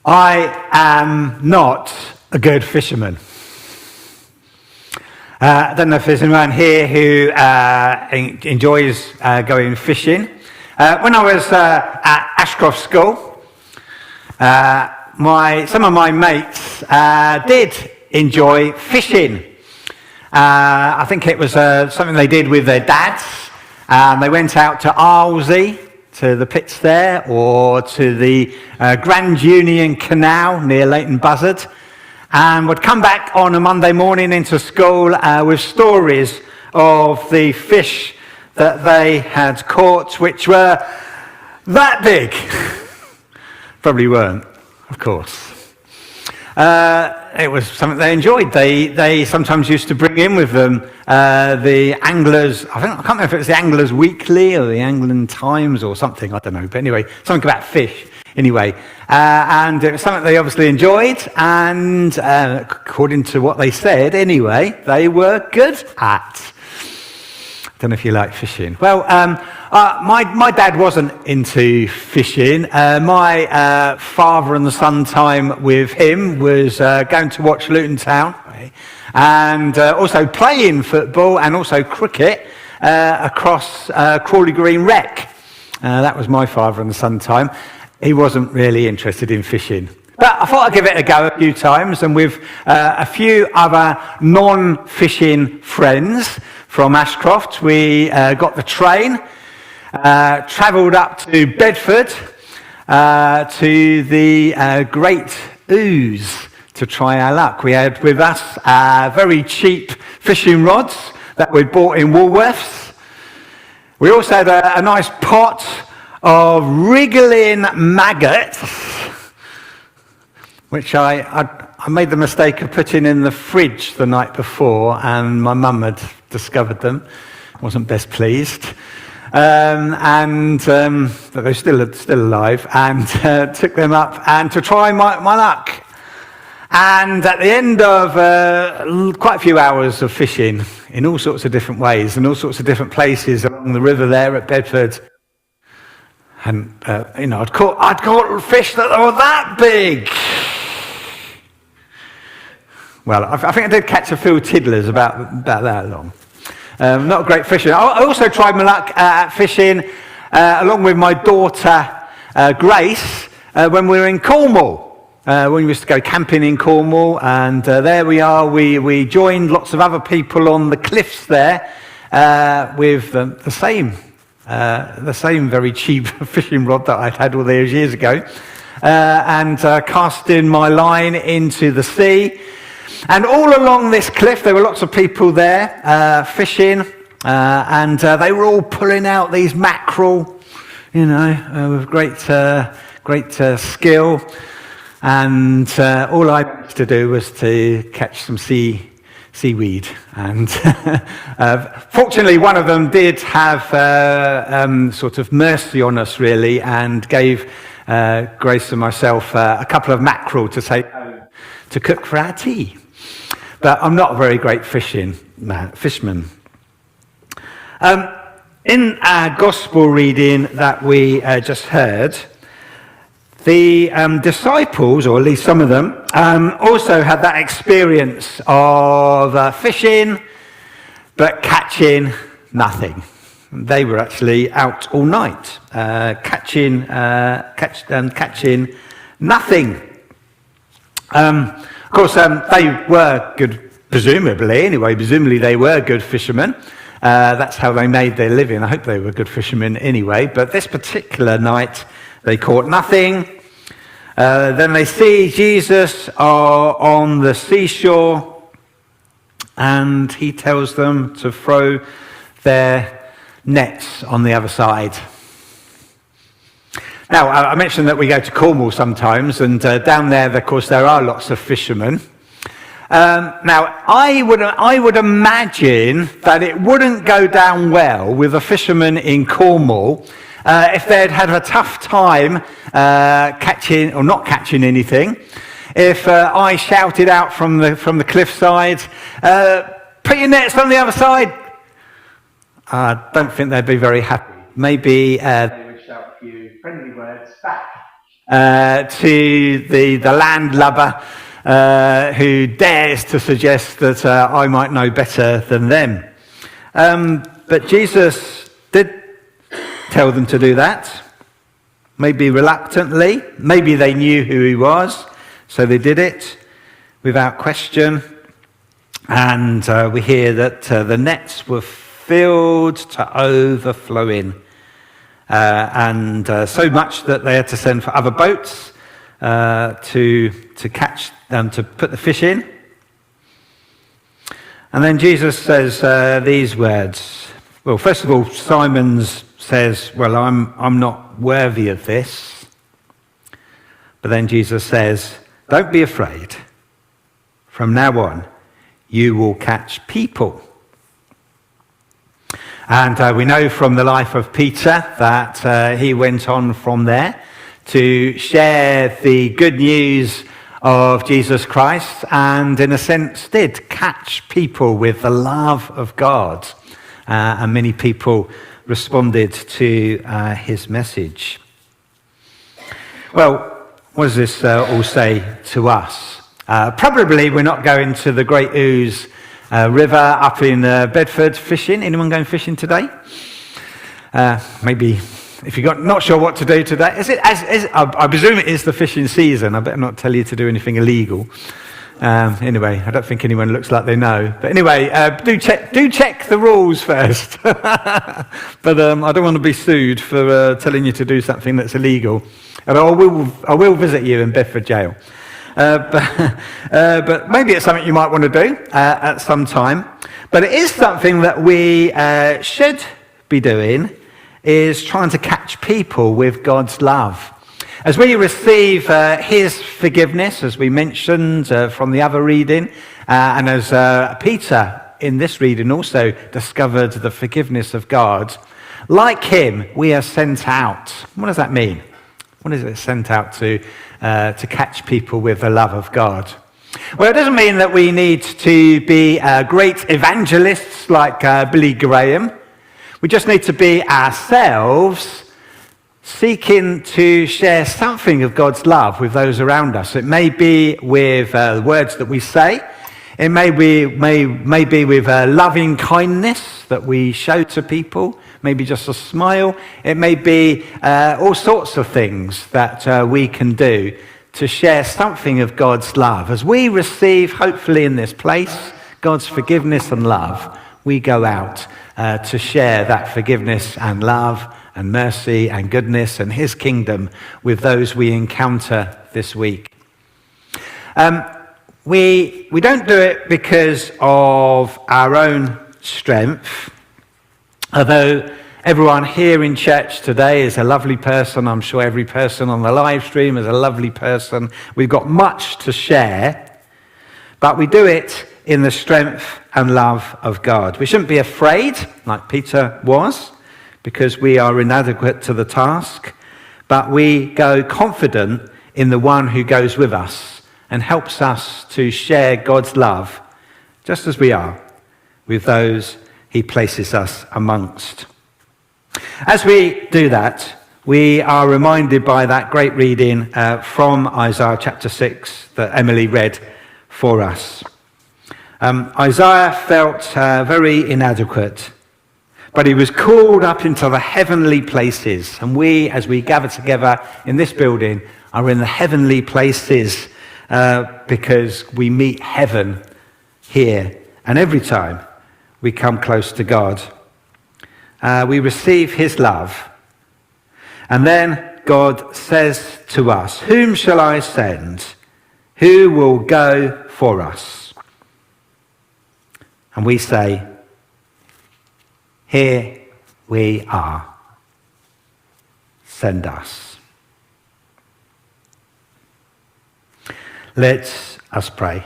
I am not a good fisherman. I don't know if there's anyone here who enjoys going fishing. When I was at Ashcroft School, some of my mates did enjoy fishing. I think it was something they did with their dads. They went out to Arlesey, to the pits there, or to the Grand Union Canal near Leighton Buzzard, and would come back on a Monday morning into school with stories of the fish that they had caught, which were that big. Probably weren't, of course. It was something they enjoyed. They sometimes used to bring in with them the Anglers, I can't remember if it was the Anglers Weekly or the Angling Times or something, I don't know. But anyway, something about fish, anyway. And it was something they obviously enjoyed, and according to what they said, anyway, they were good at. I don't know if you like fishing. Well, my dad wasn't into fishing. My father and the son time with him was going to watch Luton Town, and also playing football and also cricket across Crawley Green Rec. That was my father and the son time. He wasn't really interested in fishing. But I thought I'd give it a go a few times, and with a few other non-fishing friends from Ashcroft, we got the train, travelled up to Bedford, to the Great Ouse to try our luck. We had with us very cheap fishing rods that we'd bought in Woolworths. We also had a nice pot of wriggling maggots, which I made the mistake of putting in the fridge the night before, and my mum had discovered them. Wasn't best pleased. But they're still alive, and took them up and to try my luck. And at the end of quite a few hours of fishing in all sorts of different ways and all sorts of different places along the river there at Bedford, and I'd caught fish that were that big. Well, I think I did catch a few tiddlers about that long. Not a great fisher. I also tried my luck at fishing along with my daughter Grace when we were in Cornwall. When we used to go camping in Cornwall, and there we are. We joined lots of other people on the cliffs there with the same very cheap fishing rod that I'd had all those years ago, and casting my line into the sea. And all along this cliff, there were lots of people there fishing, and they were all pulling out these mackerel, with great skill. And all I managed to do was to catch some seaweed. And fortunately, one of them did have sort of mercy on us, really, and gave Grace and myself a couple of mackerel to take home to cook for our tea. But I'm not a very great fishman. In our gospel reading that we just heard, the disciples, or at least some of them, also had that experience of fishing, but catching nothing. They were actually out all night, catching nothing. Of course, they were good, presumably they were good fishermen. That's how they made their living. I hope they were good fishermen anyway. But this particular night, they caught nothing. Then they see Jesus on the seashore, and he tells them to throw their nets on the other side. Now, I mentioned that we go to Cornwall sometimes, and down there, of course, there are lots of fishermen. Now, I would imagine that it wouldn't go down well with a fisherman in Cornwall if they'd had a tough time catching or not catching anything. If I shouted out from the cliffside, "Put your nets on the other side," I don't think they'd be very happy. Maybe they would shout a few friendly words back to the landlubber who dares to suggest that I might know better than them. But Jesus did tell them to do that, maybe reluctantly, maybe they knew who he was, so they did it without question. And we hear that the nets were filled to overflowing, and so much that they had to send for other boats to catch them, to put the fish in. And then Jesus says these words. Well, first of all, Simon says, well, I'm not worthy of this. But then Jesus says, don't be afraid. From now on, you will catch people. And we know from the life of Peter that he went on from there to share the good news of Jesus Christ, and in a sense did catch people with the love of God. And many people responded to his message. Well, what does this all say to us? Probably we're not going to the Great Ouse River up in Bedford fishing. Anyone going fishing today? Maybe if you're not sure what to do today. I presume it is the fishing season. I better not tell you to do anything illegal. Anyway, I don't think anyone looks like they know. But anyway, do check the rules first. But I don't want to be sued for telling you to do something that's illegal. And I will visit you in Bedford jail. But maybe it's something you might want to do at some time. But it is something that we should be doing, is trying to catch people with God's love. As we receive his forgiveness, as we mentioned from the other reading, and as Peter in this reading also discovered the forgiveness of God, like him, we are sent out. What does that mean? What is it sent out to catch people with the love of God? Well, it doesn't mean that we need to be great evangelists like Billy Graham. We just need to be ourselves, seeking to share something of God's love with those around us. It may be with words that we say. It may be with loving kindness that we show to people. Maybe just a smile. It may be all sorts of things that we can do to share something of God's love. As we receive, hopefully in this place, God's forgiveness and love, we go out to share that forgiveness and love and mercy and goodness and his kingdom with those we encounter this week. We don't do it because of our own strength, although everyone here in church today is a lovely person. I'm sure every person on the live stream is a lovely person. We've got much to share, but we do it in the strength and love of God. We shouldn't be afraid, like Peter was, because we are inadequate to the task, but we go confident in the one who goes with us and helps us to share God's love, just as we are, with those he places us amongst. As we do that, we are reminded by that great reading from Isaiah chapter 6 that Emily read for us. Isaiah felt very inadequate, but he was called up into the heavenly places. And we, as we gather together in this building, are in the heavenly places because we meet heaven here. And every time we come close to God, we receive his love. And then God says to us, "Whom shall I send? Who will go for us?" And we say, "Here we are. Send us." Let us pray.